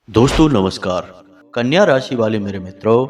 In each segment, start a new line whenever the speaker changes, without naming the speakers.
दोस्तों नमस्कार। कन्या राशि वाले मेरे मित्रों,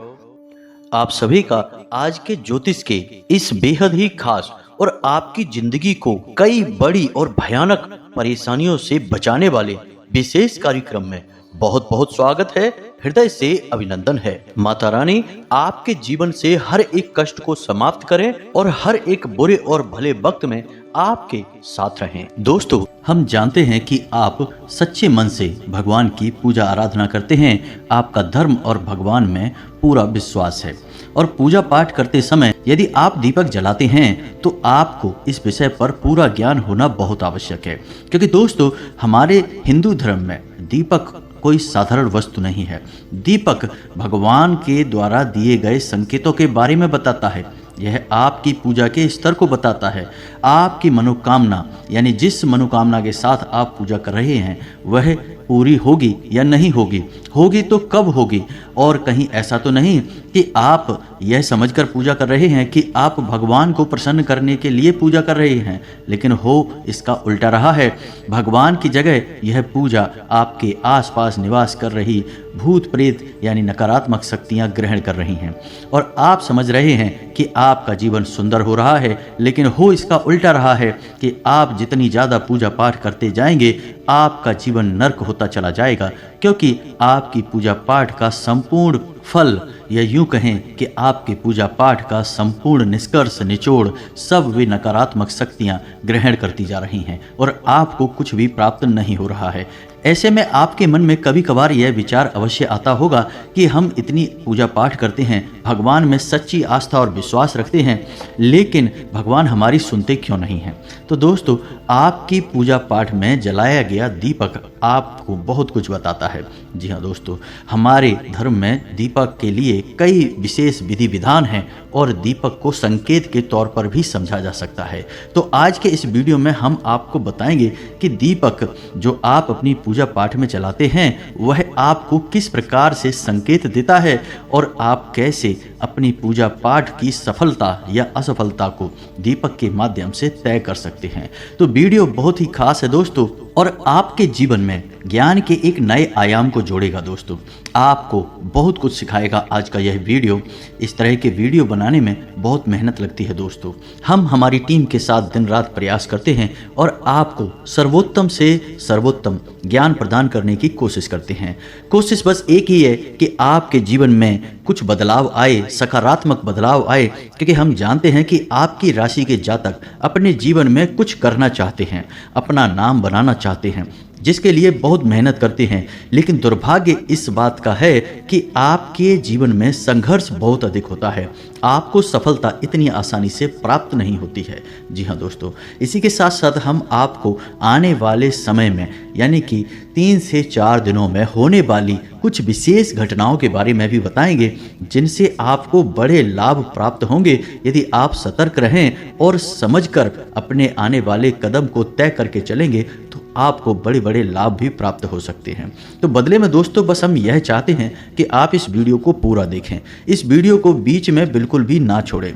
आप सभी का आज के ज्योतिष के इस बेहद ही खास और आपकी जिंदगी को कई बड़ी और भयानक परेशानियों से बचाने वाले विशेष कार्यक्रम में बहुत बहुत स्वागत है। हृदय से अभिनंदन है। माता रानी आपके जीवन से हर एक कष्ट को समाप्त करें और हर एक बुरे और भले वक्त में आपके साथ रहें। दोस्तों, हम जानते हैं कि आप सच्चे मन से भगवान की पूजा आराधना करते हैं। आपका धर्म और भगवान में पूरा विश्वास है और पूजा पाठ करते समय यदि आप दीपक जलाते हैं तो आपको इस विषय पर पूरा ज्ञान होना बहुत आवश्यक है, क्योंकि दोस्तों हमारे हिंदू धर्म में दीपक कोई साधारण वस्तु नहीं है। दीपक भगवान के द्वारा दिए गए संकेतों के बारे में बताता है। यह आपकी पूजा के स्तर को बताता है। आपकी मनोकामना यानी जिस मनोकामना के साथ आप पूजा कर रहे हैं वह पूरी होगी या नहीं होगी, होगी तो कब होगी। और कहीं ऐसा तो नहीं कि आप यह समझकर पूजा कर रहे हैं कि आप भगवान को प्रसन्न करने के लिए पूजा कर रहे हैं, लेकिन हो इसका उल्टा रहा है। भगवान की जगह यह पूजा आपके आसपास निवास कर रही भूत प्रेत यानी नकारात्मक शक्तियां ग्रहण कर रही हैं और आप समझ रहे हैं कि आपका जीवन सुंदर हो रहा है, लेकिन हो इसका उल्टा रहा है कि आप जितनी ज़्यादा पूजा पाठ करते जाएंगे आपका जीवन नर्क होता चला जाएगा, क्योंकि आपकी पूजा पाठ का संपूर्ण फल या यूं कहें कि आपके पूजा पाठ का संपूर्ण निष्कर्ष निचोड़ सब वे नकारात्मक शक्तियां ग्रहण करती जा रही हैं और आपको कुछ भी प्राप्त नहीं हो रहा है। ऐसे में आपके मन में कभी कभार यह विचार अवश्य आता होगा कि हम इतनी पूजा पाठ करते हैं, भगवान में सच्ची आस्था और विश्वास रखते हैं, लेकिन भगवान हमारी सुनते क्यों नहीं हैं। तो दोस्तों, आपकी पूजा पाठ में जलाया गया दीपक आपको बहुत कुछ बताता है। जी हाँ दोस्तों, हमारे धर्म में दीपक के लिए कई विशेष विधि विधान हैं और दीपक को संकेत के तौर पर भी समझा जा सकता है। तो आज के इस वीडियो में हम आपको बताएंगे कि दीपक जो आप अपनी पूजा पाठ में चलाते हैं वह आपको किस प्रकार से संकेत देता है और आप कैसे अपनी पूजा पाठ की सफलता या असफलता को दीपक के माध्यम से तय कर सकते हैं। तो वीडियो बहुत ही खास है दोस्तों और आपके जीवन में ज्ञान के एक नए आयाम को जोड़ेगा। दोस्तों, आपको बहुत कुछ सिखाएगा आज का यह वीडियो। इस तरह के वीडियो बनाने में बहुत मेहनत लगती है दोस्तों। हम हमारी टीम के साथ दिन रात प्रयास करते हैं और आपको सर्वोत्तम से सर्वोत्तम ज्ञान प्रदान करने की कोशिश करते हैं। कोशिश बस एक ही है कि आपके जीवन में कुछ बदलाव आए, सकारात्मक बदलाव आए, क्योंकि हम जानते हैं कि आपकी राशि के जातक अपने जीवन में कुछ करना चाहते हैं, अपना नाम बनाना चाहते हैं, जिसके लिए बहुत मेहनत करते हैं, लेकिन दुर्भाग्य इस बात का है कि आपके जीवन में संघर्ष बहुत अधिक होता है। आपको सफलता इतनी आसानी से प्राप्त नहीं होती है। जी हाँ दोस्तों, इसी के साथ साथ हम आपको आने वाले समय में यानी कि 3 से 4 दिनों में होने वाली कुछ विशेष घटनाओं के बारे में भी बताएंगे, जिनसे आपको बड़े लाभ प्राप्त होंगे यदि आप सतर्क रहें और समझकर अपने आने वाले कदम को तय करके चलेंगे तो आपको बड़े बड़े लाभ भी प्राप्त हो सकते हैं। तो बदले में दोस्तों बस हम यह चाहते हैं कि आप इस वीडियो को पूरा देखें, इस वीडियो को बीच में बिल्कुल भी ना छोड़ें,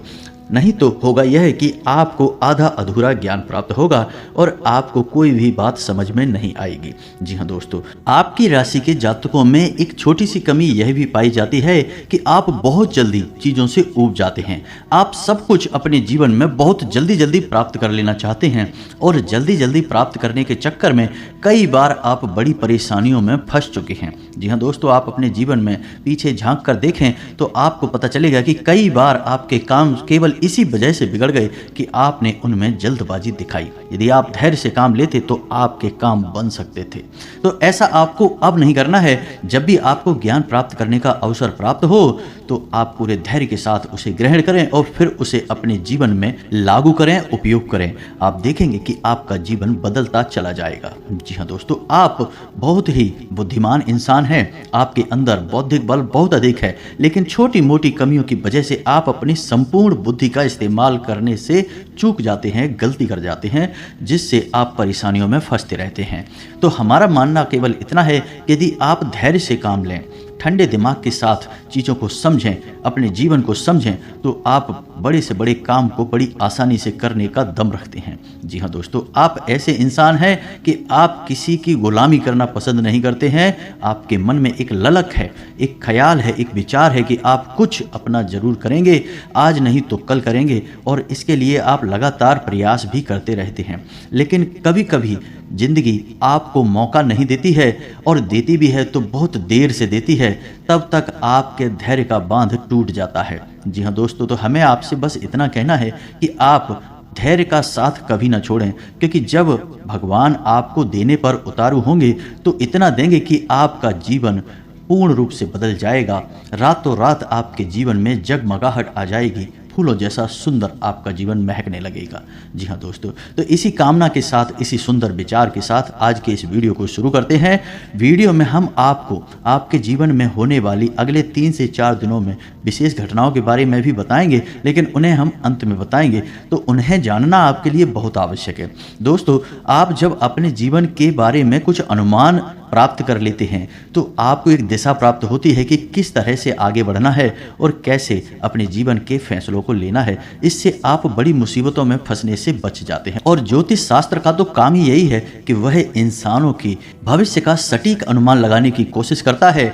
नहीं तो होगा यह कि आपको आधा अधूरा ज्ञान प्राप्त होगा और आपको कोई भी बात समझ में नहीं आएगी। जी हाँ दोस्तों, आपकी राशि के जातकों में एक छोटी सी कमी यह भी पाई जाती है कि आप बहुत जल्दी चीज़ों से ऊब जाते हैं। आप सब कुछ अपने जीवन में बहुत जल्दी जल्दी प्राप्त कर लेना चाहते हैं और जल्दी जल्दी प्राप्त करने के चक्कर में कई बार आप बड़ी परेशानियों में फंस चुके हैं। जी हाँ दोस्तों, आप अपने जीवन में पीछे झांक कर देखें तो आपको पता चलेगा कि कई बार आपके काम केवल इसी वजह से बिगड़ गए कि आपने उनमें जल्दबाजी दिखाई। यदि आप धैर्य से काम लेते तो आपके काम बन सकते थे। तो ऐसा आपको अब नहीं करना है। जब भी आपको ज्ञान प्राप्त करने का अवसर प्राप्त हो तो आप पूरे धैर्य के साथ उसे ग्रहण करें और फिर उसे अपने जीवन में लागू करें, उपयोग करें। आप देखेंगे कि आपका जीवन बदलता चला जाएगा। जी हाँ दोस्तों, आप बहुत ही बुद्धिमान इंसान हैं। आपके अंदर बौद्धिक बल बहुत अधिक है, लेकिन छोटी मोटी कमियों की वजह से आप अपनी संपूर्ण बुद्धि का इस्तेमाल करने से चूक जाते हैं, गलती कर जाते हैं, जिससे आप परेशानियों में फंसते रहते हैं। तो हमारा मानना केवल इतना है कि यदि आप धैर्य से काम लें, ठंडे दिमाग के साथ चीज़ों को समझें, अपने जीवन को समझें, तो आप बड़े से बड़े काम को बड़ी आसानी से करने का दम रखते हैं। जी हाँ दोस्तों, आप ऐसे इंसान हैं कि आप किसी की गुलामी करना पसंद नहीं करते हैं। आपके मन में एक ललक है, एक ख्याल है, एक विचार है कि आप कुछ अपना जरूर करेंगे, आज नहीं तो कल करेंगे, और इसके लिए आप लगातार प्रयास भी करते रहते हैं। लेकिन कभी कभी जिंदगी आपको मौका नहीं देती है, और देती भी है तो बहुत देर से देती है, तब तक आपके धैर्य का बांध टूट जाता है। जी हाँ दोस्तों, तो हमें आपसे बस इतना कहना है कि आप धैर्य का साथ कभी ना छोड़ें, क्योंकि जब भगवान आपको देने पर उतारू होंगे तो इतना देंगे कि आपका जीवन पूर्ण रूप से बदल जाएगा। रातों रात आपके जीवन में जगमगाहट आ जाएगी, फूलों जैसा सुंदर आपका जीवन महकने लगेगा। जी हाँ दोस्तों, तो इसी कामना के साथ, इसी सुंदर विचार के साथ आज के इस वीडियो को शुरू करते हैं। वीडियो में हम आपको आपके जीवन में होने वाली अगले 3 से 4 दिनों में विशेष घटनाओं के बारे में भी बताएंगे, लेकिन उन्हें हम अंत में बताएंगे, तो उन्हें जानना आपके लिए बहुत आवश्यक है। दोस्तों, आप जब अपने जीवन के बारे में कुछ अनुमान प्राप्त कर लेते हैं तो आपको एक दिशा प्राप्त होती है कि किस तरह से आगे बढ़ना है और कैसे अपने जीवन के फैसलों को लेना है। इससे आप बड़ी मुसीबतों में फंसने से बच जाते हैं। और ज्योतिष शास्त्र का तो काम ही यही है कि वह इंसानों की भविष्य का सटीक अनुमान लगाने की कोशिश करता है।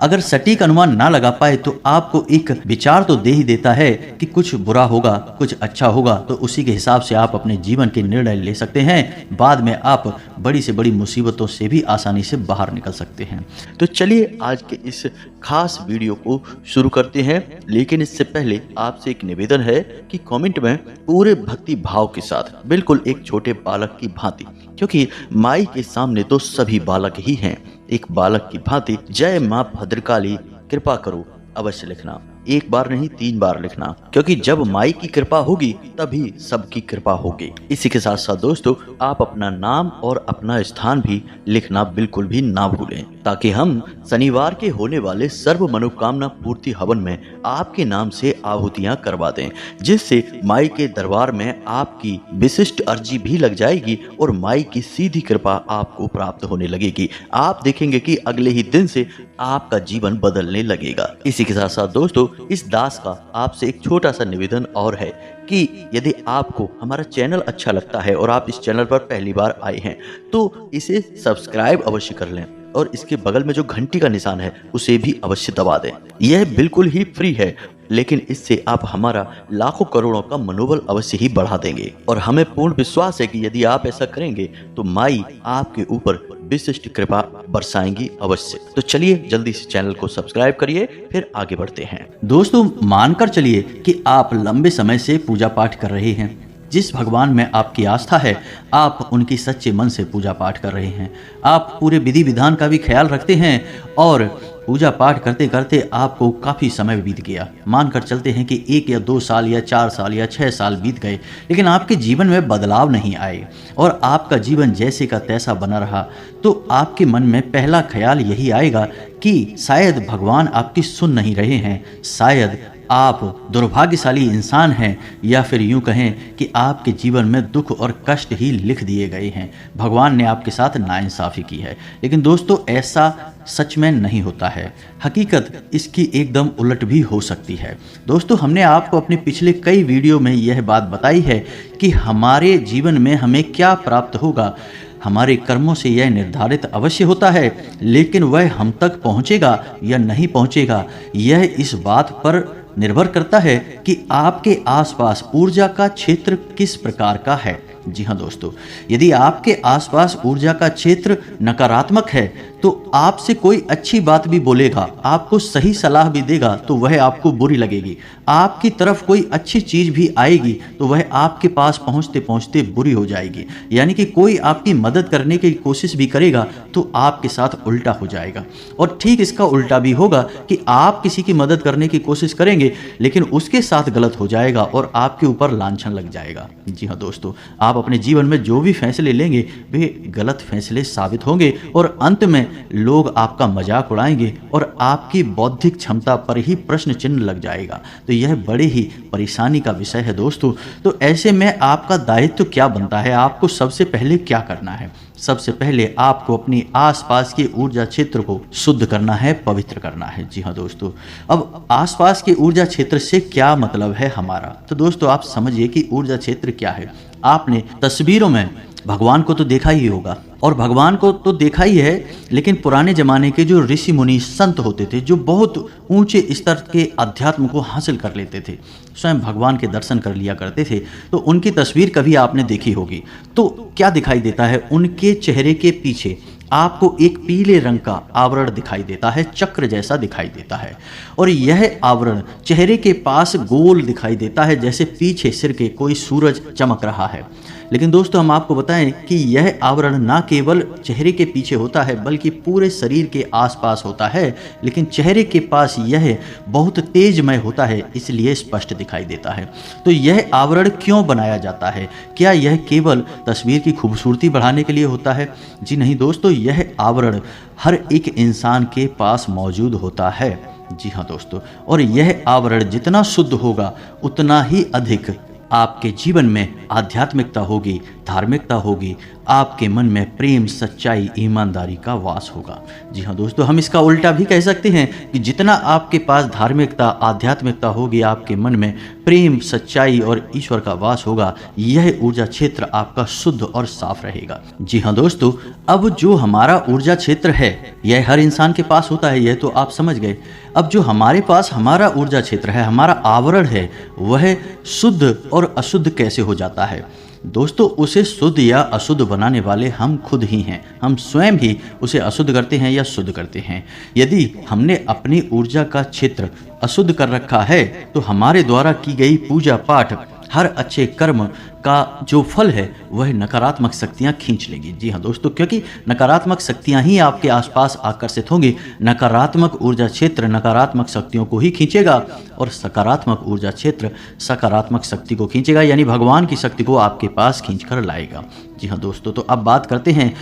अगर सटीक अनुमान ना लगा पाए तो आपको एक विचार तो दे ही देता है कि कुछ बुरा होगा, कुछ अच्छा होगा, तो उसी के हिसाब से आप अपने जीवन के निर्णय ले सकते हैं। बाद में आप बड़ी से बड़ी मुसीबतों से भी आसानी से बाहर निकल सकते हैं। तो चलिए आज के इस खास वीडियो को शुरू करते हैं, लेकिन इससे पहले आपसे एक निवेदन है कि कमेंट में पूरे भक्ति भाव के साथ, बिल्कुल एक छोटे बालक की भांति, क्योंकि माई के सामने तो सभी बालक ही हैं, एक बालक की भांति जय मां भद्रकाली कृपा करो अवश्य लिखना। एक बार नहीं 3 बार लिखना, क्योंकि जब माई की कृपा होगी तभी सबकी कृपा होगी। इसी के साथ साथ दोस्तों, आप अपना नाम और अपना स्थान भी लिखना बिल्कुल भी ना भूलें, ताकि हम शनिवार के होने वाले सर्व मनोकामना पूर्ति हवन में आपके नाम से आहुतियां करवा दें, जिससे माई के दरबार में आपकी विशिष्ट अर्जी भी लग जाएगी और माई की सीधी कृपा आपको प्राप्त होने लगेगी। आप देखेंगे कि अगले ही दिन से आपका जीवन बदलने लगेगा। इसी के साथ साथ दोस्तों, इस दास का आपसे एक छोटा सा निवेदन और है कि यदि आपको हमारा चैनल अच्छा लगता है और आप इस चैनल पर पहली बार आए हैं तो इसे सब्सक्राइब अवश्य कर लें, और इसके बगल में जो घंटी का निशान है उसे भी अवश्य दबा दें। यह बिल्कुल ही फ्री है, लेकिन इससे आप हमारा लाखों करोड़ों का मनोबल अवश्य ही बढ़ा देंगे, और हमें पूर्ण विश्वास है कि यदि आप ऐसा करेंगे तो माई आपके ऊपर विशिष्ट कृपा बरसाएंगी अवश्य। तो चलिए जल्दी से चैनल को सब्सक्राइब करिए, फिर आगे बढ़ते हैं। दोस्तों, मानकर चलिए कि आप लंबे समय से पूजा पाठ कर रहे हैं। जिस भगवान में आपकी आस्था है, आप उनकी सच्चे मन से पूजा पाठ कर रहे हैं। आप पूरे विधि विधान का भी ख्याल रखते हैं, और पूजा पाठ करते करते आपको काफ़ी समय बीत गया। मानकर चलते हैं कि 1 या 2 साल या 4 साल या 6 साल बीत गए, लेकिन आपके जीवन में बदलाव नहीं आए और आपका जीवन जैसे का तैसा बना रहा, तो आपके मन में पहला ख्याल यही आएगा कि शायद भगवान आपकी सुन नहीं रहे हैं, शायद आप दुर्भाग्यशाली इंसान हैं, या फिर यूं कहें कि आपके जीवन में दुख और कष्ट ही लिख दिए गए हैं। भगवान ने आपके साथ नाइंसाफ़ी की है। लेकिन दोस्तों, ऐसा सच में नहीं होता है। हकीकत इसकी एकदम उलट भी हो सकती है। दोस्तों, हमने आपको अपने पिछले कई वीडियो में यह बात बताई है कि हमारे जीवन में हमें क्या प्राप्त होगा। हमारे कर्मों से यह निर्धारित अवश्य होता है, लेकिन वह हम तक पहुंचेगा या नहीं पहुंचेगा, यह इस बात पर निर्भर करता है कि आपके आसपास ऊर्जा का क्षेत्र किस प्रकार का है। जी हाँ दोस्तों, यदि आपके आसपास ऊर्जा का क्षेत्र नकारात्मक है तो आपसे कोई अच्छी बात भी बोलेगा, आपको सही सलाह भी देगा तो वह आपको बुरी लगेगी। आपकी तरफ कोई अच्छी चीज भी आएगी तो वह आपके पास पहुंचते पहुंचते बुरी हो जाएगी। यानी कि कोई आपकी मदद करने की कोशिश भी करेगा तो आपके साथ उल्टा हो जाएगा। और ठीक इसका उल्टा भी होगा कि आप किसी की मदद करने की कोशिश करेंगे लेकिन उसके साथ गलत हो जाएगा और आपके ऊपर लांछन लग जाएगा। जी हाँ दोस्तों, आप अपने जीवन में जो भी फैसले लेंगे वे गलत फैसले साबित होंगे और अंत में लोग आपका मजाक उड़ाएंगे और आपकी बौद्धिक क्षमता पर ही प्रश्न चिन्ह लग जाएगा। तो यह बड़े ही परेशानी का विषय है दोस्तों। तो ऐसे में आपका दायित्व क्या बनता है, आपको सबसे पहले क्या करना है? सबसे पहले आपको अपनी आसपास के ऊर्जा क्षेत्र को शुद्ध करना है, पवित्र करना है। जी हाँ दोस्तों, अब आसपास के ऊर्जा क्षेत्र से क्या मतलब है हमारा? तो दोस्तों आप समझिए कि ऊर्जा क्षेत्र क्या है। आपने तस्वीरों में भगवान को तो देखा ही होगा, और भगवान को तो देखा ही है, लेकिन पुराने जमाने के जो ऋषि मुनि संत होते थे, जो बहुत ऊंचे स्तर के अध्यात्म को हासिल कर लेते थे, स्वयं भगवान के दर्शन कर लिया करते थे, तो उनकी तस्वीर कभी आपने देखी होगी। तो क्या दिखाई देता है? उनके चेहरे के पीछे आपको एक पीले रंग का आवरण दिखाई देता है, चक्र जैसा दिखाई देता है, और यह आवरण चेहरे के पास गोल दिखाई देता है, जैसे पीछे सिर के कोई सूरज चमक रहा है। लेकिन दोस्तों हम आपको बताएं कि यह आवरण ना केवल चेहरे के पीछे होता है, बल्कि पूरे शरीर के आसपास होता है, लेकिन चेहरे के पास यह बहुत तेजमय होता है, इसलिए स्पष्ट दिखाई देता है। तो यह आवरण क्यों बनाया जाता है? क्या यह केवल तस्वीर की खूबसूरती बढ़ाने के लिए होता है? जी नहीं दोस्तों, यह आवरण हर एक इंसान के पास मौजूद होता है। जी हाँ दोस्तों, और यह आवरण जितना शुद्ध होगा उतना ही अधिक आपके जीवन में आध्यात्मिकता होगी, धार्मिकता होगी, आपके मन में प्रेम, सच्चाई, ईमानदारी का वास होगा। जी हाँ दोस्तों, हम इसका उल्टा भी कह सकते हैं कि जितना आपके पास धार्मिकता, आध्यात्मिकता होगी, आपके मन में प्रेम, सच्चाई और ईश्वर का वास होगा, यह ऊर्जा क्षेत्र आपका शुद्ध और साफ रहेगा। जी हाँ दोस्तों, अब जो हमारा ऊर्जा क्षेत्र है यह हर इंसान के पास होता है, यह तो आप समझ गए। अब जो हमारे पास हमारा ऊर्जा क्षेत्र है, हमारा आवरण है, वह शुद्ध और अशुद्ध कैसे हो जाता है? दोस्तों उसे शुद्ध या अशुद्ध बनाने वाले हम खुद ही हैं। हम स्वयं ही उसे अशुद्ध करते हैं या शुद्ध करते हैं। यदि हमने अपनी ऊर्जा का क्षेत्र अशुद्ध कर रखा है तो हमारे द्वारा की गई पूजा पाठ, हर अच्छे कर्म का जो फल है वह नकारात्मक शक्तियां खींच लेंगी। जी हाँ दोस्तों, क्योंकि नकारात्मक शक्तियां ही आपके आसपास आकर्षित होंगी। नकारात्मक ऊर्जा क्षेत्र नकारात्मक शक्तियों को ही खींचेगा, और सकारात्मक ऊर्जा क्षेत्र सकारात्मक शक्ति को खींचेगा, यानी भगवान की शक्ति को आपके पास खींच कर लाएगा। जी हाँ दोस्तों, तो अब बात करते हैं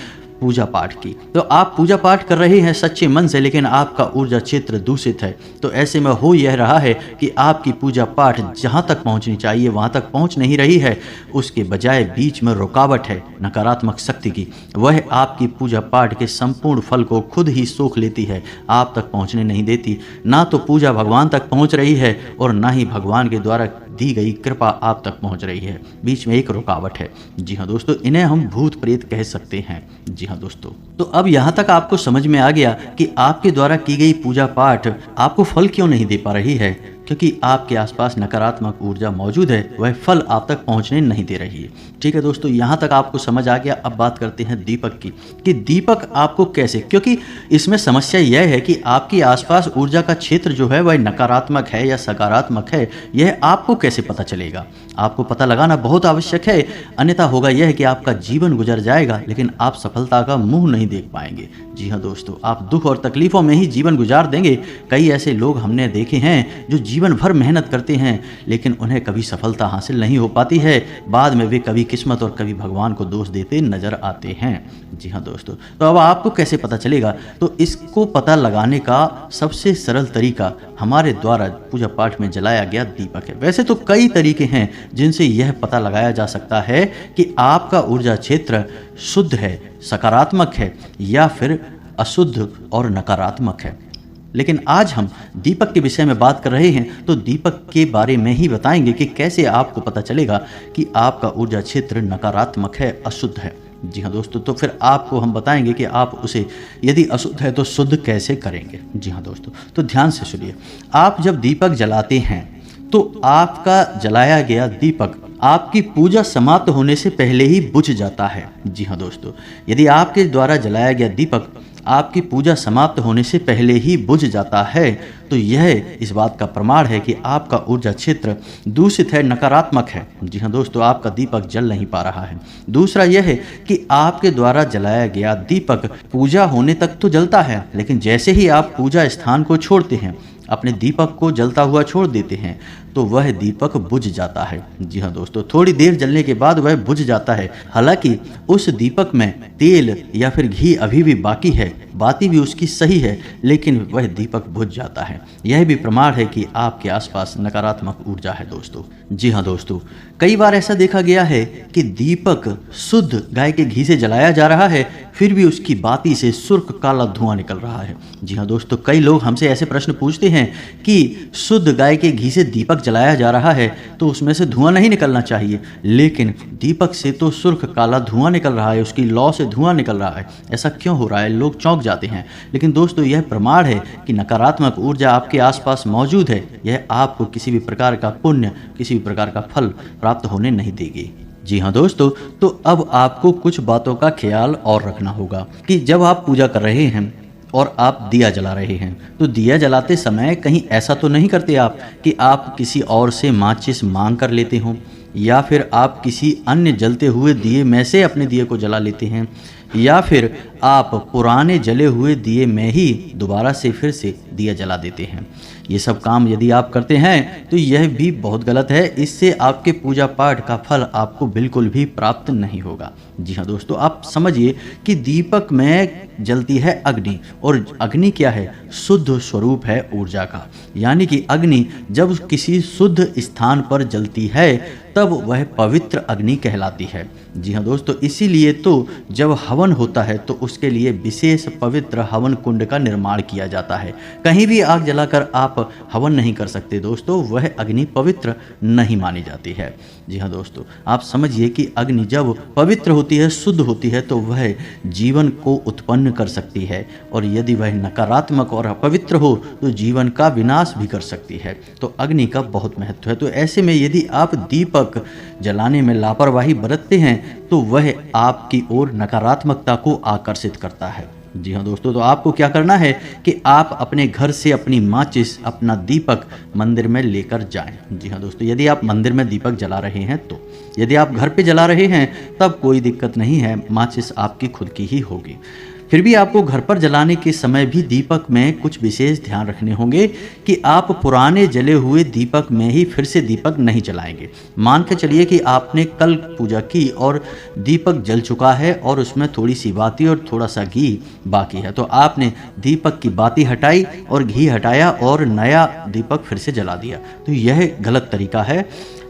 पूजा पाठ की। तो आप पूजा पाठ कर रहे हैं सच्चे मन से, लेकिन आपका ऊर्जा क्षेत्र दूषित है, तो ऐसे में हो यह रहा है कि आपकी पूजा पाठ जहां तक पहुंचनी चाहिए वहां तक पहुंच नहीं रही है, उसके बजाय बीच में रुकावट है नकारात्मक शक्ति की। वह आपकी पूजा पाठ के संपूर्ण फल को खुद ही सोख लेती है, आप तक पहुंचने नहीं देती। ना तो पूजा भगवान तक पहुंच रही है और ना ही भगवान के द्वारा दी गई कृपा आप तक पहुंच रही है, बीच में एक रुकावट है। जी हाँ दोस्तों, इन्हें हम भूत प्रेत कह सकते हैं। जी हाँ दोस्तों, तो अब यहाँ तक आपको समझ में आ गया कि आपके द्वारा की गई पूजा पाठ आपको फल क्यों नहीं दे पा रही है, क्योंकि आपके आसपास नकारात्मक ऊर्जा मौजूद है, वह फल आप तक पहुंचने नहीं दे रही है। ठीक है दोस्तों, यहाँ तक आपको समझ आ गया। अब बात करते हैं दीपक की, कि दीपक आपको कैसे, क्योंकि इसमें समस्या यह है कि आपके आसपास ऊर्जा का क्षेत्र जो है वह नकारात्मक है या सकारात्मक है, यह आपको कैसे पता चलेगा? आपको पता लगाना बहुत आवश्यक है, अन्यथा होगा यह कि आपका जीवन गुजर जाएगा लेकिन आप सफलता का मुंह नहीं देख पाएंगे। जी हाँ दोस्तों, आप दुख और तकलीफों में ही जीवन गुजार देंगे। कई ऐसे लोग हमने देखे हैं जो जीवन भर मेहनत करते हैं लेकिन उन्हें कभी सफलता हासिल नहीं हो पाती है। बाद में वे कभी किस्मत और कभी भगवान को दोष देते नजर आते हैं। जी हाँ दोस्तों, तो अब आपको कैसे पता चलेगा? तो इसको पता लगाने का सबसे सरल तरीका हमारे द्वारा पूजा पाठ में जलाया गया दीपक है। वैसे तो कई तरीके हैं जिनसे यह पता लगाया जा सकता है कि आपका ऊर्जा क्षेत्र शुद्ध है, सकारात्मक है, या फिर अशुद्ध और नकारात्मक है। लेकिन आज हम दीपक के विषय में बात कर रहे हैं, तो दीपक के बारे में ही बताएंगे कि कैसे आपको पता चलेगा कि आपका ऊर्जा क्षेत्र नकारात्मक है, अशुद्ध है। जी हाँ दोस्तों, तो फिर आपको हम बताएंगे कि आप उसे यदि अशुद्ध है तो शुद्ध कैसे करेंगे। जी हाँ दोस्तों, तो ध्यान से सुनिए। आप जब दीपक जलाते हैं तो आपका जलाया गया दीपक आपकी पूजा समाप्त होने से पहले ही बुझ जाता है। जी हाँ दोस्तों, यदि आपके द्वारा जलाया गया दीपक आपकी पूजा समाप्त होने से पहले ही बुझ जाता है तो यह इस बात का प्रमाण है कि आपका ऊर्जा क्षेत्र दूषित है, नकारात्मक है। जी हाँ दोस्तों, आपका दीपक जल नहीं पा रहा है। दूसरा यह है कि आपके द्वारा जलाया गया दीपक पूजा होने तक तो जलता है, लेकिन जैसे ही आप पूजा स्थान को छोड़ते हैं, अपने दीपक को जलता हुआ छोड़ देते हैं, तो वह दीपक बुझ जाता है। जी हाँ दोस्तों, थोड़ी देर जलने के बाद वह बुझ जाता है। हालांकि उस दीपक में तेल या फिर घी अभी भी बाकी है, बाती भी उसकी सही है, लेकिन वह दीपक बुझ जाता है। यह भी प्रमाण है कि आपके आसपास नकारात्मक ऊर्जा है दोस्तों। जी हाँ दोस्तों, कई बार ऐसा देखा गया है कि दीपक शुद्ध गाय के घी से जलाया जा रहा है, फिर भी उसकी बाती से सुर्ख काला धुआं निकल रहा है। जी हाँ दोस्तों, कई लोग हमसे ऐसे प्रश्न पूछते हैं कि शुद्ध गाय के घी से दीपक जलाया जा रहा है तो उसमें से धुआं नहीं निकलना चाहिए, लेकिन दीपक से तो सुर्ख काला धुआं निकल रहा है, उसकी लौ से धुआं निकल रहा है। ऐसा क्यों हो रहा है? लोग चौंक जाते हैं। लेकिन दोस्तों, यह प्रमाण है कि नकारात्मक ऊर्जा आपके आसपास मौजूद है। यह आपको किसी भी प्रकार का पुण्य, किसी भी प्रकार का फल प्राप्त होने नहीं देगी। जी हाँ दोस्तों, तो अब आपको कुछ बातों का ख्याल और रखना होगा कि जब आप पूजा कर रहे हैं और आप दिया जला रहे हैं, तो दिया जलाते समय कहीं ऐसा तो नहीं करते आप कि आप किसी और से माचिस मांग कर लेते हो, या फिर आप किसी अन्य जलते हुए दिए में से अपने दिए को जला लेते हैं, या फिर आप पुराने जले हुए दिए में ही दोबारा से फिर से दिया जला देते हैं। ये सब काम यदि आप करते हैं तो यह भी बहुत गलत है। इससे आपके पूजा पाठ का फल आपको बिल्कुल भी प्राप्त नहीं होगा। जी हाँ दोस्तों, आप समझिए कि दीपक में जलती है अग्नि, और अग्नि क्या है? शुद्ध स्वरूप है ऊर्जा का। यानी कि अग्नि जब किसी शुद्ध स्थान पर जलती है तब वह पवित्र अग्नि कहलाती है। जी हाँ दोस्तों, इसीलिए तो जब हवन होता है तो उसके लिए विशेष पवित्र हवन कुंड का निर्माण किया जाता है। कहीं भी आग जलाकर आप हवन नहीं कर सकते दोस्तों, वह अग्नि पवित्र नहीं मानी जाती है। जी हाँ दोस्तों, आप समझिए कि अग्नि जब पवित्र होती है, शुद्ध होती है, तो वह जीवन को उत्पन्न कर सकती है, और यदि वह नकारात्मक और अपवित्र हो तो जीवन का विनाश भी कर सकती है। तो अग्नि का बहुत महत्व है। तो ऐसे में यदि आप दीपक जलाने में लापरवाही बरतते हैं तो वह आपकी ओर नकारात्मकता को आकर्षित करता है। जी हाँ दोस्तों, तो आपको क्या करना है कि आप अपने घर से अपनी माचिस, अपना दीपक मंदिर में लेकर जाएं। जी हाँ दोस्तों, यदि आप मंदिर में दीपक जला रहे हैं तो, यदि आप घर पे जला रहे हैं तब कोई दिक्कत नहीं है, माचिस आपकी खुद की ही होगी। फिर भी आपको घर पर जलाने के समय भी दीपक में कुछ विशेष ध्यान रखने होंगे कि आप पुराने जले हुए दीपक में ही फिर से दीपक नहीं जलाएंगे। मान के चलिए कि आपने कल पूजा की और दीपक जल चुका है और उसमें थोड़ी सी बाती और थोड़ा सा घी बाकी है, तो आपने दीपक की बाती हटाई और घी हटाया और नया दीपक फिर से जला दिया, तो यह गलत तरीका है।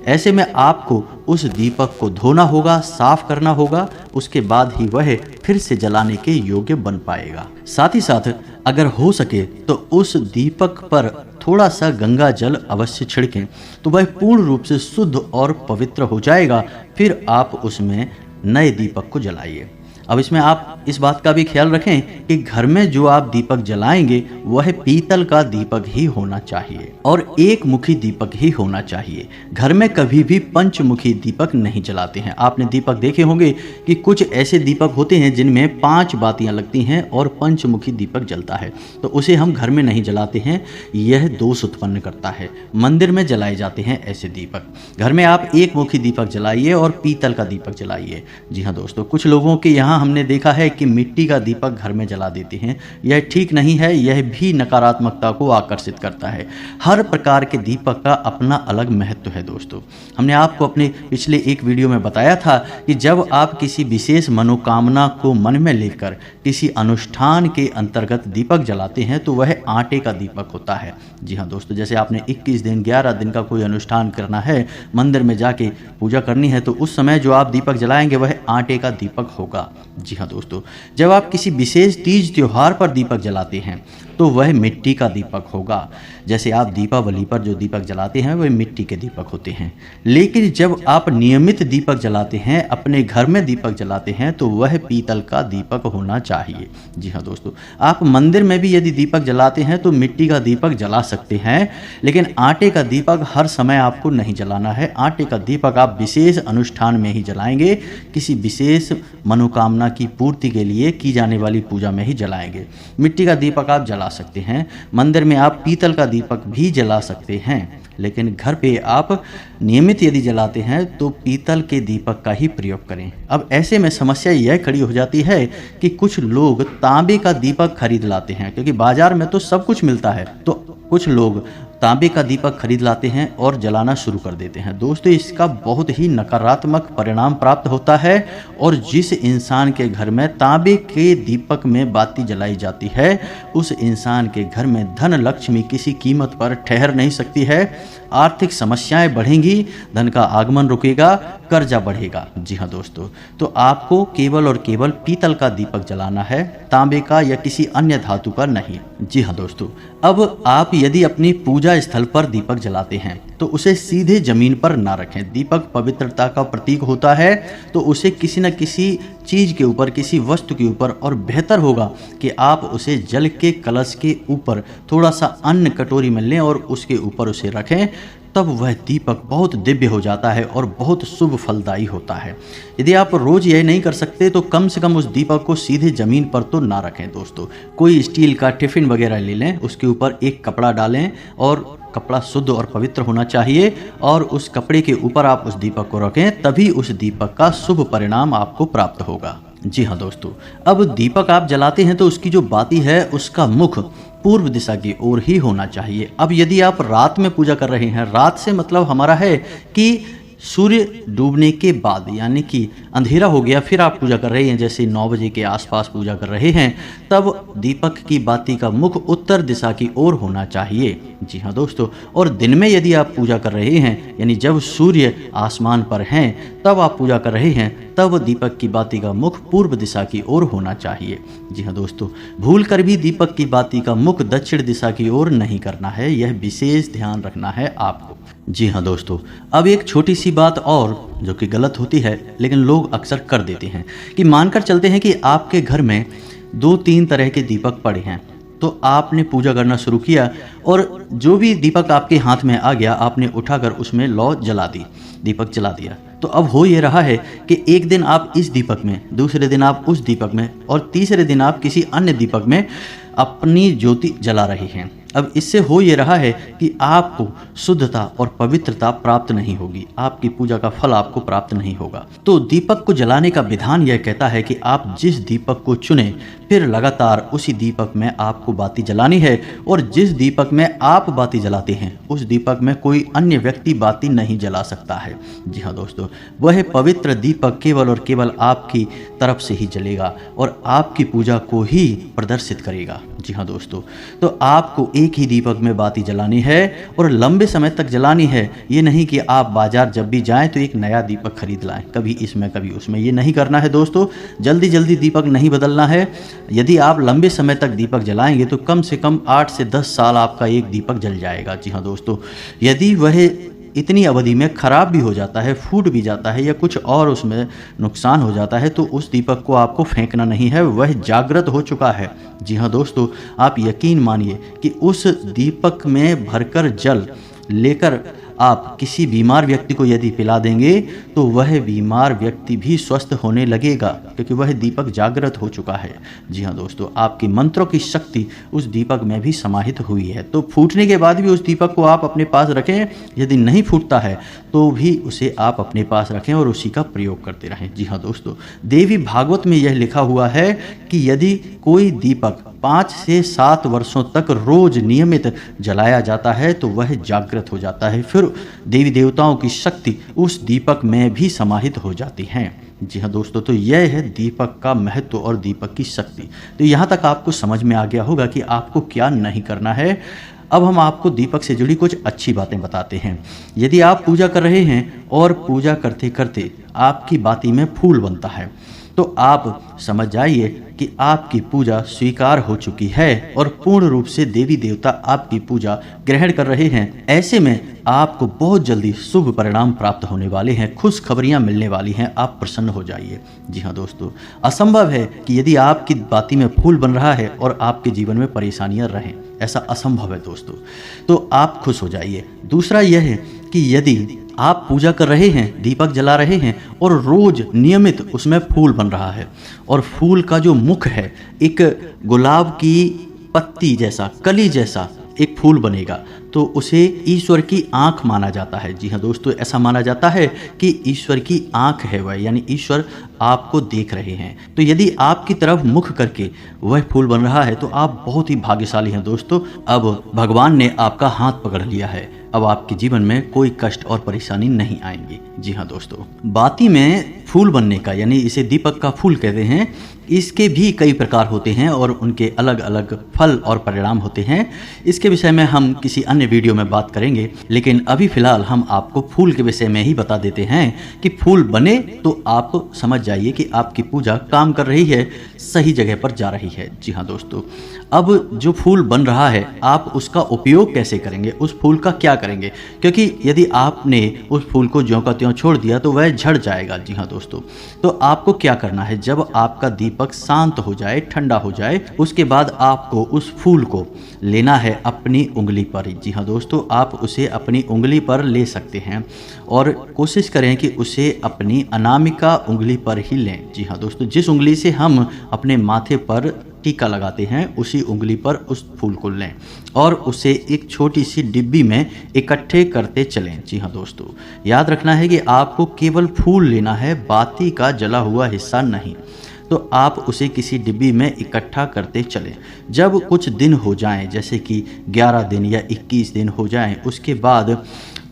ऐसे में आपको उस दीपक को धोना होगा, साफ करना होगा, उसके बाद ही वह फिर से जलाने के योग्य बन पाएगा। साथ ही साथ अगर हो सके तो उस दीपक पर थोड़ा सा गंगा जल अवश्य छिड़कें, तो वह पूर्ण रूप से शुद्ध और पवित्र हो जाएगा। फिर आप उसमें नए दीपक को जलाइए। अब इसमें आप इस बात का भी ख्याल रखें कि घर में जो आप दीपक जलाएंगे वह पीतल का दीपक ही होना चाहिए और एक मुखी दीपक ही होना चाहिए। घर में कभी भी पंचमुखी दीपक नहीं जलाते हैं। आपने दीपक देखे होंगे कि कुछ ऐसे दीपक होते हैं जिनमें 5 बातियां लगती हैं और पंचमुखी दीपक जलता है, तो उसे हम घर में नहीं जलाते हैं। यह दोष उत्पन्न करता है। मंदिर में जलाए जाते हैं ऐसे दीपक। घर में आप एक मुखी दीपक जलाइए और पीतल का दीपक जलाइए। जी हाँ दोस्तों, कुछ लोगों के यहाँ हमने देखा है कि मिट्टी का दीपक घर में जला देते हैं। यह ठीक नहीं है, यह भी नकारात्मकता को आकर्षित करता है। हर प्रकार के दीपक का अपना अलग महत्व है दोस्तों। हमने आपको अपने पिछले एक वीडियो में बताया था कि जब आप किसी विशेष मनोकामना को मन में लेकर किसी अनुष्ठान के अंतर्गत दीपक जलाते हैं तो वह आटे का दीपक होता है। जी हाँ दोस्तों, जैसे आपने 21 दिन 11 दिन का कोई अनुष्ठान करना है, मंदिर में जाके पूजा करनी है, तो उस समय जो आप दीपक जलाएंगे वह आटे का दीपक होगा। जी हाँ दोस्तों, जब आप किसी विशेष तीज त्योहार पर दीपक जलाते हैं तो वह मिट्टी का दीपक होगा। जैसे आप दीपावली पर जो दीपक जलाते हैं वह मिट्टी के दीपक होते हैं। लेकिन जब आप नियमित दीपक जलाते हैं, अपने घर में दीपक जलाते हैं, तो वह पीतल का दीपक होना चाहिए। जी हाँ दोस्तों, आप मंदिर में भी यदि दीपक जलाते हैं तो मिट्टी का दीपक जला सकते हैं, लेकिन आटे का दीपक हर समय आपको नहीं जलाना है। आटे का दीपक आप विशेष अनुष्ठान में ही जलाएंगे, किसी विशेष मनोकामना की पूर्ति के लिए की जाने वाली पूजा में ही जलाएंगे। मिट्टी का दीपक आप जला सकते हैं, मंदिर में आप पीतल का दीपक भी जला सकते हैं, लेकिन घर पे आप नियमित यदि जलाते हैं तो पीतल के दीपक का ही प्रयोग करें। अब ऐसे में समस्या यह खड़ी हो जाती है कि कुछ लोग तांबे का दीपक खरीद लाते हैं, क्योंकि बाजार में तो सब कुछ मिलता है, तो कुछ लोग तांबे का दीपक खरीद लाते हैं और जलाना शुरू कर देते हैं। दोस्तों, इसका बहुत ही नकारात्मक परिणाम प्राप्त होता है और जिस इंसान के घर में तांबे के दीपक में बाती जलाई जाती है उस इंसान के घर में धन लक्ष्मी किसी कीमत पर ठहर नहीं सकती है। आर्थिक समस्याएं बढ़ेंगी, धन का आगमन रुकेगा, कर्जा बढ़ेगा। जी हाँ दोस्तों, तो आपको केवल और केवल पीतल का दीपक जलाना है, तांबे का या किसी अन्य धातु का नहीं। जी हाँ दोस्तों, अब आप यदि अपनी पूजा स्थल पर दीपक जलाते हैं तो उसे सीधे जमीन पर ना रखें। दीपक पवित्रता का प्रतीक होता है, तो उसे किसी न किसी चीज के ऊपर, किसी वस्तु के ऊपर, और बेहतर होगा कि आप उसे जल के कलश के ऊपर थोड़ा सा अन्न कटोरी में लें और उसके ऊपर उसे रखें। तब वह दीपक बहुत दिव्य हो जाता है और बहुत शुभ फलदायी होता है। यदि आप रोज यह नहीं कर सकते तो कम से कम उस दीपक को सीधे जमीन पर तो ना रखें। दोस्तों, कोई स्टील का टिफिन वगैरह ले लें, उसके ऊपर एक कपड़ा डालें और कपड़ा शुद्ध और पवित्र होना चाहिए और उस कपड़े के ऊपर आप उस दीपक को रखें, तभी उस दीपक का शुभ परिणाम आपको प्राप्त होगा। जी हाँ दोस्तों, अब दीपक आप जलाते हैं तो उसकी जो बाती है उसका मुख पूर्व दिशा की ओर ही होना चाहिए। अब यदि आप रात में पूजा कर रहे हैं, रात से मतलब हमारा है कि सूर्य डूबने के बाद, यानी कि अंधेरा हो गया, फिर आप पूजा कर रहे हैं, जैसे 9 बजे के आसपास पूजा कर रहे हैं, तब दीपक की बाती का मुख उत्तर दिशा की ओर होना चाहिए। जी हाँ दोस्तों, और दिन में यदि आप पूजा कर रहे हैं, यानी जब सूर्य आसमान पर हैं तब आप पूजा कर रहे हैं, तब दीपक की बाती का मुख पूर्व दिशा की ओर होना चाहिए। जी हाँ दोस्तों, भूल कर भी दीपक की बाती का मुख दक्षिण दिशा की ओर नहीं करना है, यह विशेष ध्यान रखना है आपको। जी हाँ दोस्तों, अब एक छोटी सी बात और जो कि गलत होती है लेकिन लोग अक्सर कर देते हैं कि मानकर चलते हैं कि आपके घर में 2-3 तरह के दीपक पड़े हैं, तो आपने पूजा करना शुरू किया और जो भी दीपक आपके हाथ में आ गया आपने उठाकर उसमें लौ जला दी, दीपक जला दिया। तो अब हो ये रहा है कि एक दिन आप इस दीपक में, दूसरे दिन आप उस दीपक में और तीसरे दिन आप किसी अन्य दीपक में अपनी ज्योति जला रहे हैं। अब इससे हो ये रहा है कि आपको शुद्धता और पवित्रता प्राप्त नहीं होगी, आपकी पूजा का फल आपको प्राप्त नहीं होगा। तो दीपक को जलाने का विधान यह कहता है कि आप जिस दीपक को चुनें फिर लगातार उसी दीपक में आपको बाती जलानी है और जिस दीपक में आप बाती जलाते हैं उस दीपक में कोई अन्य व्यक्ति बाती नहीं जला सकता है। जी हाँ दोस्तों, वह पवित्र दीपक केवल और केवल आपकी तरफ से ही जलेगा और आपकी पूजा को ही प्रदर्शित करेगा। जी हाँ दोस्तों, तो आपको एक ही दीपक में बाती जलानी है और लंबे समय तक जलानी है। ये नहीं कि आप बाजार जब भी जाएं तो एक नया दीपक खरीद लाएं, कभी इसमें कभी उसमें, ये नहीं करना है दोस्तों। जल्दी जल्दी दीपक नहीं बदलना है। यदि आप लंबे समय तक दीपक जलाएंगे तो कम से कम 8 से 10 साल आपका एक दीपक जल जाएगा। जी हाँ दोस्तों, यदि वह इतनी अवधि में खराब भी हो जाता है, फूट भी जाता है या कुछ और उसमें नुकसान हो जाता है तो उस दीपक को आपको फेंकना नहीं है, वह जागृत हो चुका है। जी हाँ दोस्तों, आप यकीन मानिए कि उस दीपक में भरकर जल लेकर आप किसी बीमार व्यक्ति को यदि पिला देंगे तो वह बीमार व्यक्ति भी स्वस्थ होने लगेगा, क्योंकि वह दीपक जागृत हो चुका है। जी हाँ दोस्तों, आपके मंत्रों की शक्ति उस दीपक में भी समाहित हुई है। तो फूटने के बाद भी उस दीपक को आप अपने पास रखें, यदि नहीं फूटता है तो भी उसे आप अपने पास रखें और उसी का प्रयोग करते रहें। जी हाँ दोस्तों, देवी भागवत में यह लिखा हुआ है कि यदि कोई दीपक 5 से 7 वर्षों तक रोज नियमित जलाया जाता है तो वह जागृत हो जाता है, फिर देवी देवताओं की शक्ति उस दीपक में भी समाहित हो जाती है। जी हाँ दोस्तों, तो यह है दीपक का महत्व और दीपक की शक्ति। तो यहाँ तक आपको समझ में आ गया होगा कि आपको क्या नहीं करना है। अब हम आपको दीपक से जुड़ी कुछ अच्छी बातें बताते हैं। यदि आप पूजा कर रहे हैं और पूजा करते करते आपकी बाती में फूल बनता है तो आप समझ जाइए कि आपकी पूजा स्वीकार हो चुकी है और पूर्ण रूप से देवी देवता आपकी पूजा ग्रहण कर रहे हैं। ऐसे में आपको बहुत जल्दी शुभ परिणाम प्राप्त होने वाले हैं, खुशखबरियां मिलने वाली हैं, आप प्रसन्न हो जाइए। जी हाँ दोस्तों, असंभव है कि यदि आपकी बाती में फूल बन रहा है और आपके जीवन में परेशानियां रहें, ऐसा असंभव है दोस्तों। तो आप खुश हो जाइए। दूसरा यह है कि यदि आप पूजा कर रहे हैं, दीपक जला रहे हैं और रोज नियमित उसमें फूल बन रहा है और फूल का जो मुख है एक गुलाब की पत्ती जैसा, कली जैसा एक फूल बनेगा तो उसे ईश्वर की आंख माना जाता है। जी हाँ दोस्तों, ऐसा माना जाता है कि ईश्वर की आंख है वह, यानी ईश्वर आपको देख रहे हैं। तो यदि आपकी तरफ मुख करके वह फूल बन रहा है तो आप बहुत ही भाग्यशाली हैं दोस्तों। अब भगवान ने आपका हाथ पकड़ लिया है, अब आपके जीवन में कोई कष्ट और परेशानी नहीं आएंगी। जी हाँ दोस्तों, बाती में फूल बनने का, यानी इसे दीपक का फूल कहते हैं, इसके भी कई प्रकार होते हैं और उनके अलग अलग फल और परिणाम होते हैं। इसके विषय में हम किसी अन्य वीडियो में बात करेंगे, लेकिन अभी फिलहाल हम आपको फूल के विषय में ही बता देते हैं कि फूल बने तो आप समझ जाइए कि आपकी पूजा काम कर रही है, सही जगह पर जा रही है। जी हाँ दोस्तों, अब जो फूल बन रहा है आप उसका उपयोग कैसे करेंगे, उस फूल का क्या करेंगे, क्योंकि यदि आपने उस फूल को ज्यों का त्यों छोड़ दिया तो वह झड़ जाएगा। जी हाँ दोस्तों, तो आपको क्या करना है, जब आपका दीपक शांत हो जाए, ठंडा हो जाए, उसके बाद आपको उस फूल को लेना है अपनी उंगली पर। जी हाँ दोस्तों, आप उसे अपनी उंगली पर ले सकते हैं और कोशिश करें कि उसे अपनी अनामिका उंगली पर ही लें। जी हाँ दोस्तों, जिस उंगली से हम अपने माथे पर टीका लगाते हैं उसी उंगली पर उस फूल को लें और उसे एक छोटी सी डिब्बी में इकट्ठे करते चलें। जी हाँ दोस्तों, याद रखना है कि आपको केवल फूल लेना है, बाती का जला हुआ हिस्सा नहीं। तो आप उसे किसी डिब्बी में इकट्ठा करते चलें। जब कुछ दिन हो जाएं, जैसे कि 11 दिन या 21 दिन हो जाएं, उसके बाद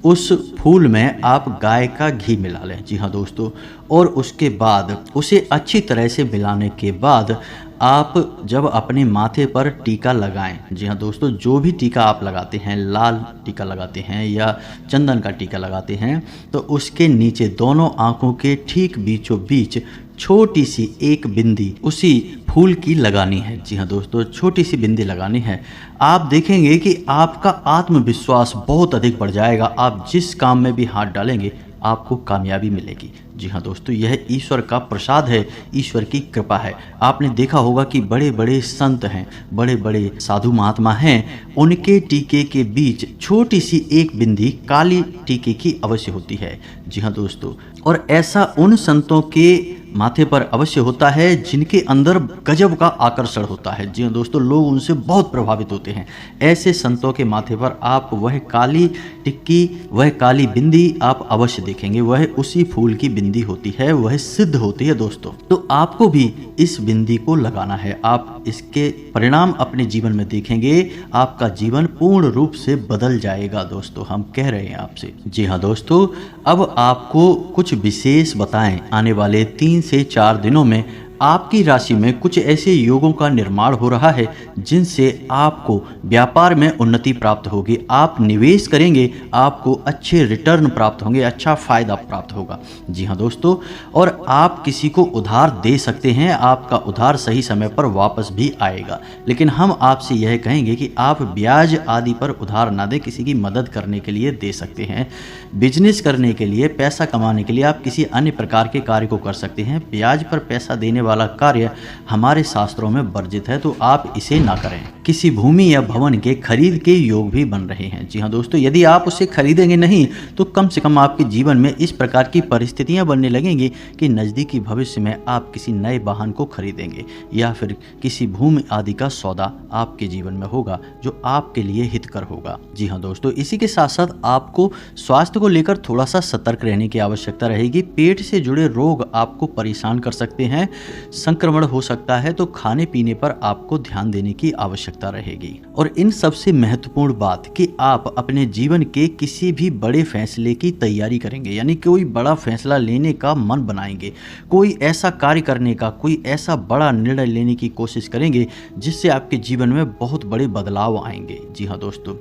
उस फूल में आप गाय का घी मिला लें। जी हाँ दोस्तों, और उसके बाद उसे अच्छी तरह से मिलाने के बाद आप जब अपने माथे पर टीका लगाएं, जी हाँ दोस्तों, जो भी टीका आप लगाते हैं, लाल टीका लगाते हैं या चंदन का टीका लगाते हैं, तो उसके नीचे दोनों आंखों के ठीक बीचों बीच छोटी सी एक बिंदी उसी फूल की लगानी है। जी हाँ दोस्तों, छोटी सी बिंदी लगानी है। आप देखेंगे कि आपका आत्मविश्वास बहुत अधिक बढ़ जाएगा। आप जिस काम में भी हाथ डालेंगे आपको कामयाबी मिलेगी। जी हाँ दोस्तों, यह ईश्वर का प्रसाद है, ईश्वर की कृपा है। आपने देखा होगा कि बड़े बड़े संत हैं, बड़े बड़े साधु महात्मा हैं, उनके टीके के बीच छोटी सी एक बिंदी काली टीके की अवश्य होती है। जी हाँ दोस्तों, और ऐसा उन संतों के माथे पर अवश्य होता है जिनके अंदर गजब का आकर्षण होता है। जी हाँ दोस्तों, लोग उनसे बहुत प्रभावित होते हैं। ऐसे संतों के माथे पर आप वह काली टिक्की, वह काली बिंदी आप अवश्य देखेंगे। वह उसी फूल की बिंदी होती है, वह सिद्ध होती है दोस्तों। तो आपको भी इस बिंदी को लगाना है। आप इसके परिणाम अपने जीवन में देखेंगे, आपका जीवन पूर्ण रूप से बदल जाएगा दोस्तों, हम कह रहे हैं आपसे। जी हाँ दोस्तों, अब आपको कुछ विशेष बताएं, आने वाले 3 से 4 दिनों में आपकी राशि में कुछ ऐसे योगों का निर्माण हो रहा है जिनसे आपको व्यापार में उन्नति प्राप्त होगी। आप निवेश करेंगे, आपको अच्छे रिटर्न प्राप्त होंगे, अच्छा फायदा प्राप्त होगा। जी हाँ दोस्तों, और आप किसी को उधार दे सकते हैं, आपका उधार सही समय पर वापस भी आएगा। लेकिन हम आपसे यह कहेंगे कि आप ब्याज आदि पर उधार ना दें, किसी की मदद करने के लिए दे सकते हैं। बिजनेस करने के लिए, पैसा कमाने के लिए आप किसी अन्य प्रकार के कार्य को कर सकते हैं। ब्याज पर पैसा देने वाला कार्य हमारे शास्त्रों में वर्जित है, तो आप इसे ना करें। किसी भूमि या भवन के खरीद के योग भी बन रहे हैं। जी हाँ दोस्तों, यदि आप उसे खरीदेंगे नहीं तो कम से कम आपके जीवन में इस प्रकार की परिस्थितियां बनने लगेंगी कि नज़दीकी भविष्य में आप किसी नए वाहन को खरीदेंगे या फिर किसी भूमि आदि का सौदा आपके जीवन में होगा जो आपके लिए हितकर होगा। जी हाँ दोस्तों, इसी के साथ साथ आपको स्वास्थ्य को लेकर थोड़ा सा सतर्क रहने की आवश्यकता रहेगी। पेट से जुड़े रोग आपको परेशान कर सकते हैं, संक्रमण हो सकता है, तो खाने पीने पर आपको ध्यान देने की आवश्यकता रहेगी। और इन सबसे महत्वपूर्ण बात कि आप अपने जीवन के किसी भी बड़े फैसले की तैयारी करेंगे, यानी कोई बड़ा फैसला लेने का मन बनाएंगे, कोई ऐसा कार्य करने का, कोई ऐसा बड़ा निर्णय लेने की कोशिश करेंगे जिससे आपके जीवन में बहुत बड़े बदलाव आएंगे। जी हाँ दोस्तों,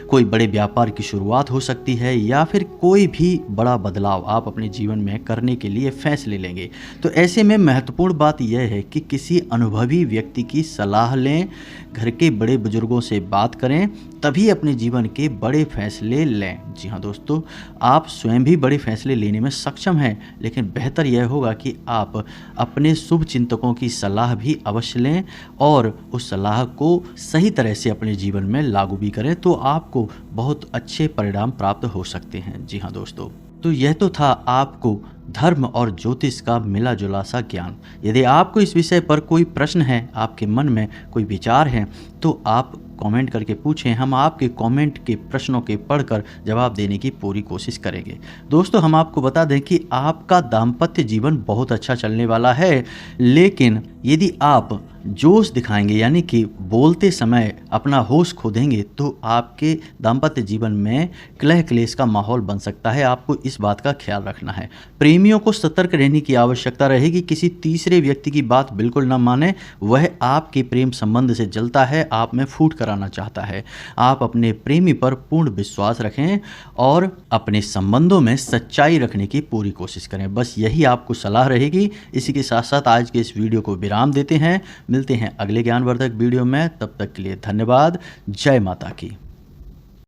कोई बड़े व्यापार की शुरुआत हो सकती है या फिर कोई भी बड़ा बदलाव आप अपने जीवन में करने के लिए फैसले लेंगे। तो ऐसे में महत्वपूर्ण बात यह है कि किसी अनुभवी व्यक्ति की सलाह लें, घर के बड़े बुजुर्गों से बात करें, तभी अपने जीवन के बड़े फैसले लें। जी हाँ दोस्तों, आप स्वयं भी बड़े फैसले लेने में सक्षम हैं, लेकिन बेहतर यह होगा कि आप अपने शुभ चिंतकों की सलाह भी अवश्य लें और उस सलाह को सही तरह से अपने जीवन में लागू भी करें, तो आपको बहुत अच्छे परिणाम प्राप्त हो सकते हैं। जी हाँ दोस्तों, तो यह तो था आपको धर्म और ज्योतिष का मिला जुला सा ज्ञान। यदि आपको इस विषय पर कोई प्रश्न है, आपके मन में कोई विचार है, तो आप कमेंट करके पूछें। हम आपके कमेंट के प्रश्नों के पढ़कर जवाब देने की पूरी कोशिश करेंगे। दोस्तों, हम आपको बता दें कि आपका दाम्पत्य जीवन बहुत अच्छा चलने वाला है, लेकिन यदि आप जोश दिखाएंगे यानी कि बोलते समय अपना होश खो देंगे तो आपके दाम्पत्य जीवन में कलह क्लेश का माहौल बन सकता है। आपको इस बात का ख्याल रखना है। प्रेमियों को सतर्क रहने की आवश्यकता रहेगी। किसी तीसरे व्यक्ति की बात बिल्कुल न माने। वह आपके प्रेम संबंध से जलता है, आप में फूट कराना चाहता है। आप अपने प्रेमी पर पूर्ण विश्वास रखें और अपने संबंधों में सच्चाई रखने की पूरी कोशिश करें। बस यही आपको सलाह रहेगी। इसी के साथ साथ आज के इस वीडियो को विराम देते हैं। मिलते हैं अगले ज्ञानवर्धक वीडियो में। तब तक के लिए धन्यवाद। जय माता की।